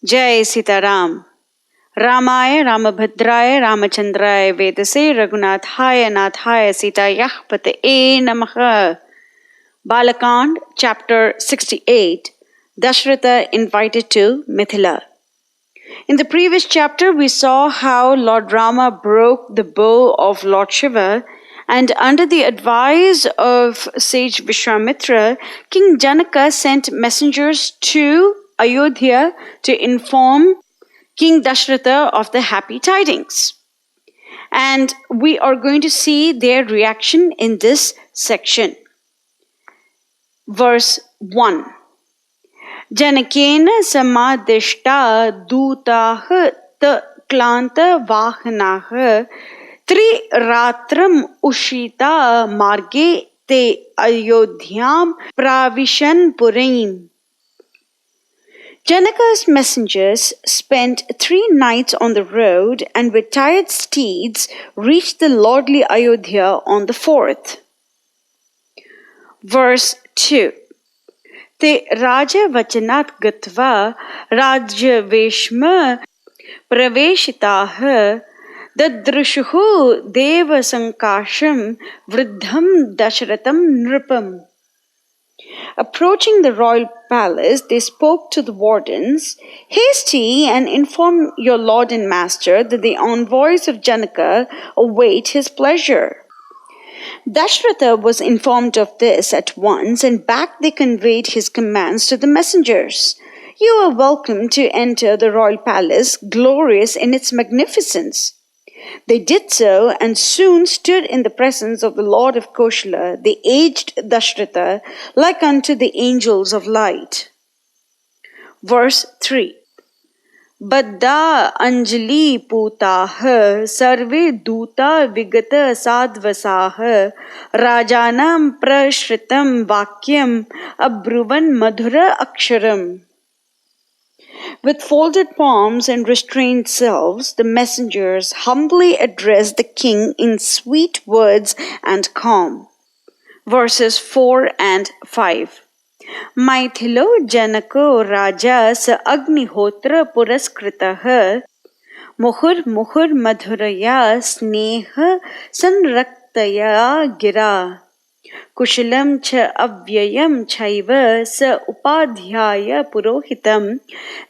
Jai Sitaram. Ramaya Ramabhadraya Ramachandraya Vedase Raghunathaya Nathaya Sitayah Pataye Namaha. Balakand, chapter 68. Dasaratha invited to Mithila. In the previous chapter, we saw how Lord Rama broke the bow of Lord Shiva, and under the advice of sage Visvamitra, King Janaka sent messengers to Ayodhya to inform King Dasaratha of the happy tidings. And we are going to see their reaction in this section. Verse 1. Janakena samadishta dutah ta klanta vahanah tri ratram ushita marge te ayodhyam pravishan purim. Janaka's messengers spent 3 nights on the road and with tired steeds reached the lordly Ayodhya on the 4th. Verse 2. Te raja vachanat gatva raja veshma praveshitah dadrushuhu deva sankasham vridham dashratam nripam. Approaching the royal palace, they spoke to the wardens, "Haste ye and inform your lord and master that the envoys of Janaka await his pleasure." Dasaratha was informed of this at once, and back they conveyed his commands to the messengers. "You are welcome to enter the royal palace, glorious in its magnificence." They did so and soon stood in the presence of the Lord of Koshala, the aged Dasaratha, like unto the angels of light. Verse 3. Baddha Anjali Putah Sarve Duta Vigata Sadvasah Rajanam Prashritam Vakyam Abruvan Madhura Aksharam. With folded palms and restrained selves, the messengers humbly addressed the king in sweet words and calm. Verses 4 and 5. Mithilo Janako Raja sa Agnihotra Puraskritah Muhur Muhur Madhuraya Sneha Sanraktaya Gira Kushalam cha avyayam chaiva sa upadhyaya purohitam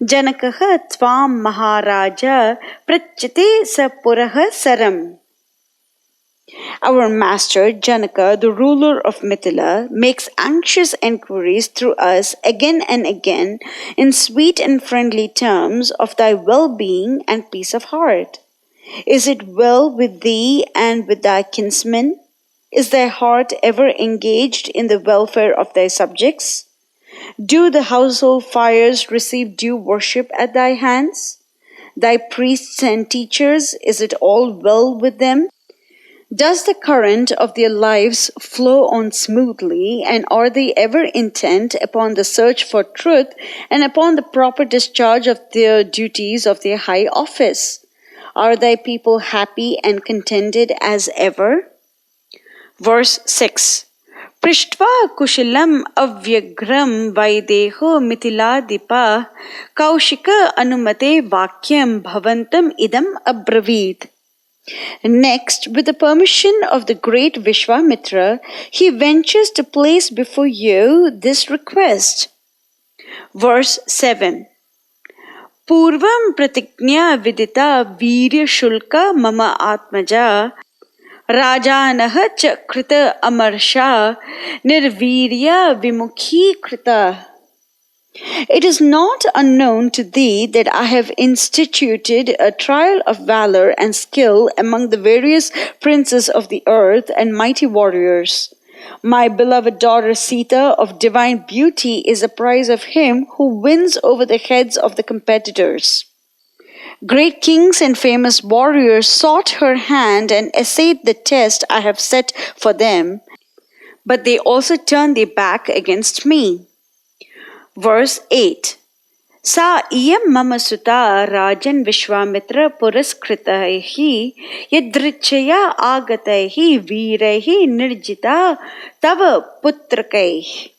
Janakaha tvam maharaja prachite sa puraha saram. Our master Janaka, the ruler of Mithila, makes anxious enquiries through us again and again in sweet and friendly terms of thy well-being and peace of heart. Is it well with thee and with thy kinsmen? Is thy heart ever engaged in the welfare of thy subjects? Do the household fires receive due worship at thy hands? Thy priests and teachers, is it all well with them? Does the current of their lives flow on smoothly, and are they ever intent upon the search for truth and upon the proper discharge of their duties of their high office? Are thy people happy and contented as ever? Verse 6. Prishtva kushalam avyagram vaideho mithiladipah kaushika anumate vakyam bhavantam idam abravid. Next, with the permission of the great Visvamitra, he ventures to place before you this request. Verse 7. Purvam pratiknya vidita Virya Shulka mama atmaja Rajanah cha krita amarsha nirvirya vimukhi krita. It is not unknown to thee that I have instituted a trial of valor and skill among the various princes of the earth and mighty warriors. My beloved daughter SIta of divine beauty is a prize of him who wins over the heads of the competitors. Great kings and famous warriors sought her hand and essayed the test I have set for them, but they also turned their back against me. Verse 8. Sa iyam mama sutta rajan Visvamitra puraskritaihi yadrichaya agataihi viraihi nirjita tava putrakaihi.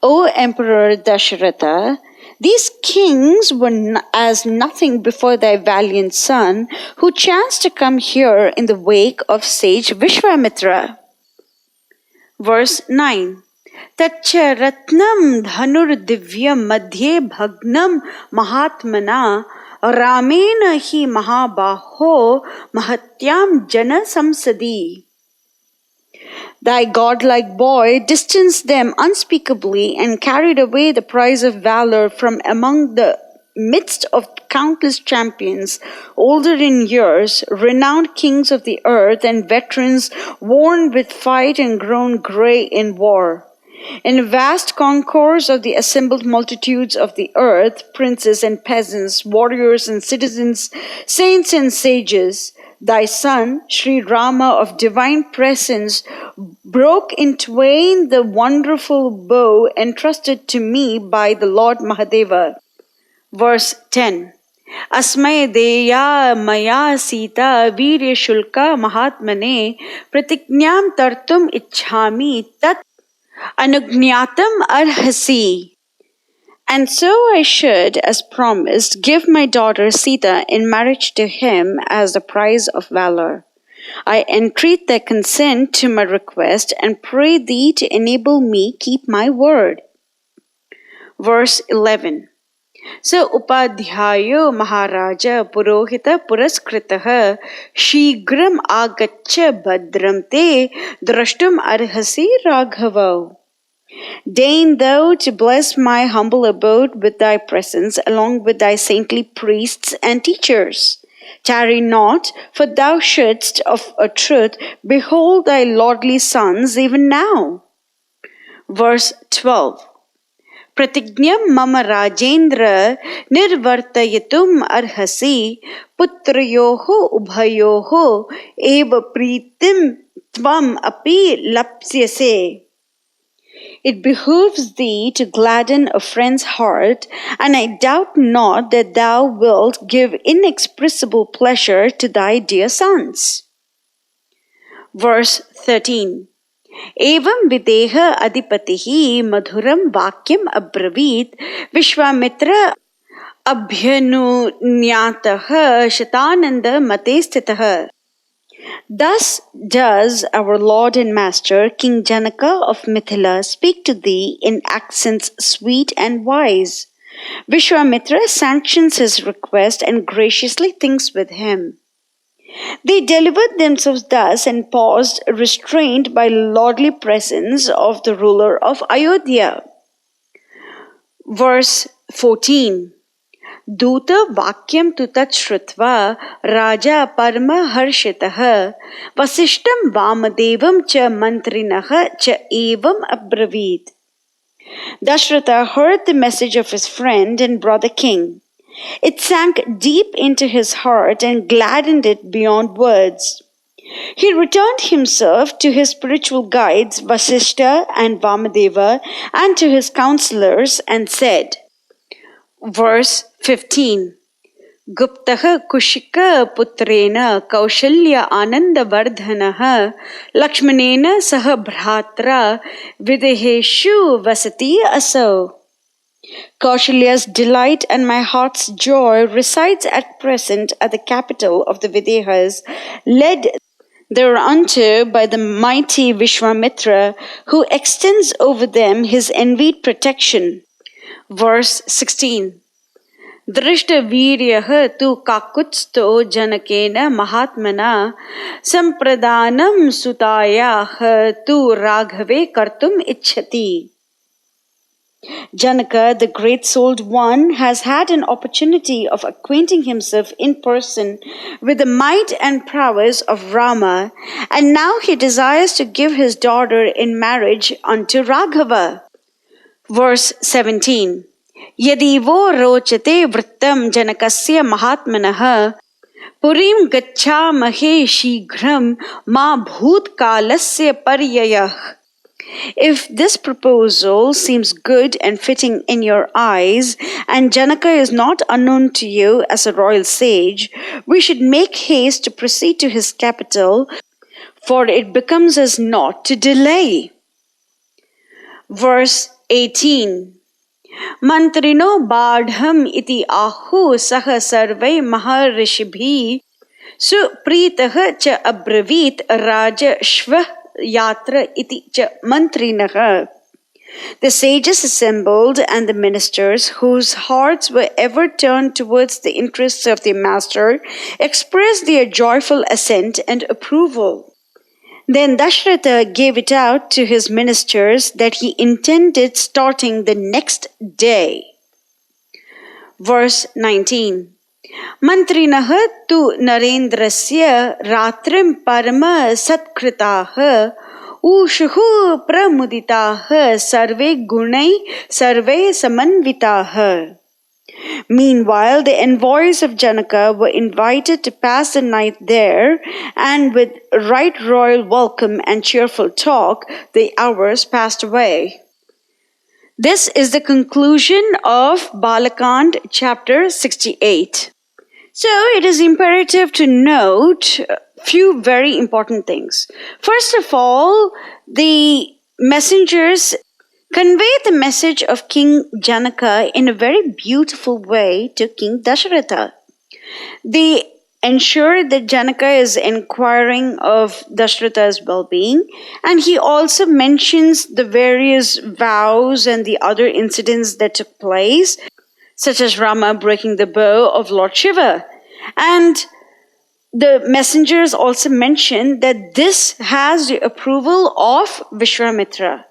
O Emperor Dasaratha, These kings were as nothing before thy valiant son, who chanced to come here in the wake of sage Visvamitra. Verse 9. Taccha ratnam dhanur divyam madhye bhagnam mahatmana ramena hi mahabaho mahatyam jana samsadi. Thy godlike boy distanced them unspeakably and carried away the prize of valor from among the midst of countless champions, older in years, renowned kings of the earth, and veterans worn with fight and grown grey in war. In a vast concourse of the assembled multitudes of the earth, princes and peasants, warriors and citizens, saints and sages, thy son, Sri Rama of divine presence, broke in twain the wonderful bow entrusted to me by the Lord Mahadeva. Verse 10. Asmay deya maya SIta Virya Shulka mahatmane pratiknyam tartum ichhami tat anugnatam arhasi. And so I should, as promised, give my daughter SIta in marriage to him as the prize of valor. I entreat thy consent to my request and pray thee to enable me keep my word. Verse 11. So upadhyayo maharaja purohita puraskritaha shigram agaccha bhadram te drashtum arhasi raghava. Deign thou to bless my humble abode with thy presence, along with thy saintly priests and teachers. Tarry not, for thou shouldst of a truth behold thy lordly sons even now. Verse 12. Pratignyam mama rajendra nirvartayatum arhasi putrayoho ubhayoho eva pritim tvam api lapsyase. It behooves thee to gladden a friend's heart, and I doubt not that thou wilt give inexpressible pleasure to thy dear sons. Verse 13. Evam videha adipatihi madhuram vakyam abravit Visvamitra abhyanunyataha shatananda matestitaha. Thus does our Lord and Master, King Janaka of Mithila, speak to thee in accents sweet and wise. Visvamitra sanctions his request and graciously thinks with him. They delivered themselves thus and paused, restrained by lordly presence of the ruler of Ayodhya. Verse 14. Duta vakyam tu tat shrutva raja parma harshitah vasishtam Vamadevam cha mantrinah cha evam abravit. Dasaratha heard the message of his friend and brother king. It sank deep into his heart and gladdened it beyond words. He returned himself to his spiritual guides Vasistha and Vamadeva and to his counselors and said, verse 15. Guptaha kushika putrena kaushalya ananda vardhanaha lakshmanena saha bhratra videheshu vasati aso. Kaushalya's delight and my heart's joy resides at present at the capital of the Videhas, led thereunto by the mighty Visvamitra, who extends over them his envied protection. Verse 16. Drishta viryaha tu kakutsto janakena mahatmana sampradanam sutayaha tu raghave kartum ichhati. Janaka, the great-souled one, has had an opportunity of acquainting himself in person with the might and prowess of Rama, and now he desires to give his daughter in marriage unto Raghava. Verse 17. Yadivo rochate vrittam janakasya mahatmanah purim gacchamahe shighram ma bhut kalasya paryayah. If this proposal seems good and fitting in your eyes, and Janaka is not unknown to you as a royal sage, we should make haste to proceed to his capital, for it becomes us not to delay. Verse 18. Mantrino Badham iti ahu saha sarvai maharishibhi supritaha cha abravit raja shvah yatra iti cha mantrinaha. The sages assembled and the ministers, whose hearts were ever turned towards the interests of their master, expressed their joyful assent and approval. Then Dasaratha gave it out to his ministers that he intended starting the next day. Verse 19. Mantrinaha tu narendrasya ratrim parama satkritaha Ushuhu pramuditaha sarve gunai sarve samanvitaha. Meanwhile, the envoys of Janaka were invited to pass the night there, and with right royal welcome and cheerful talk, the hours passed away. This is the conclusion of Balakand chapter 68. So it is imperative to note few very important things. First of all, the messengers convey the message of King Janaka in a very beautiful way to King Dasaratha. They ensure that Janaka is inquiring of Dasaratha's well-being, and he also mentions the various vows and the other incidents that took place, such as Rama breaking the bow of Lord Shiva. And the messengers also mention that this has the approval of Visvamitra.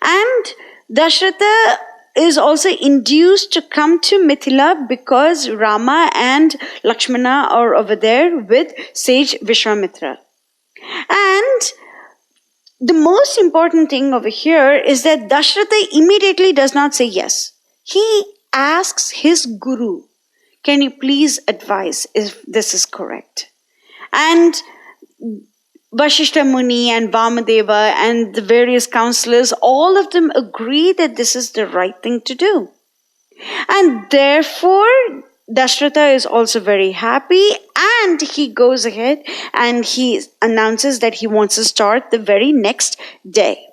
And Dasaratha is also induced to come to Mithila because Rama and Lakshmana are over there with sage Visvamitra. And the most important thing over here is that Dasaratha immediately does not say yes. He asks his guru, can you please advise if this is correct? And Vasistha Muni and Vamadeva and the various counselors, all of them agree that this is the right thing to do. And therefore, Dasaratha is also very happy, and he goes ahead and he announces that he wants to start the very next day.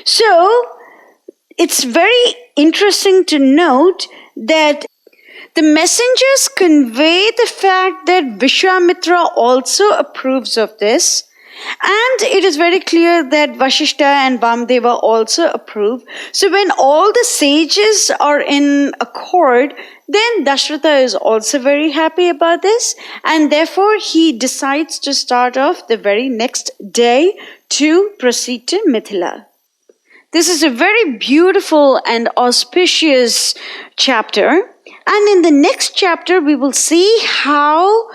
So, it's very interesting to note that the messengers convey the fact that Visvamitra also approves of this, and it is very clear that Vasistha and Vamadeva also approve. So when all the sages are in accord, then Dasaratha is also very happy about this, and therefore he decides to start off the very next day to proceed to Mithila. This is a very beautiful and auspicious chapter. And in the next chapter, we will see how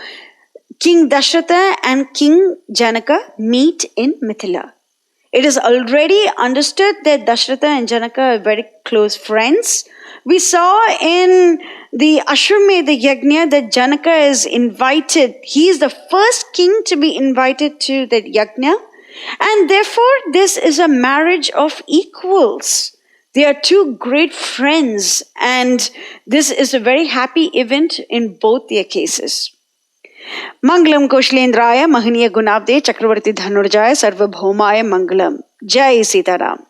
King Dasaratha and King Janaka meet in Mithila. It is already understood that Dasaratha and Janaka are very close friends. We saw in the Ashwamedha Yajna that Janaka is invited. He is the first king to be invited to the Yajna. And therefore, this is a marriage of equals. They are two great friends, and this is a very happy event in both their cases. Mangalam Koshlendraya Mahaniya Gunabde Chakravarti Dhanurjaya Sarvabhaumaya Mangalam. Jai Sitaram.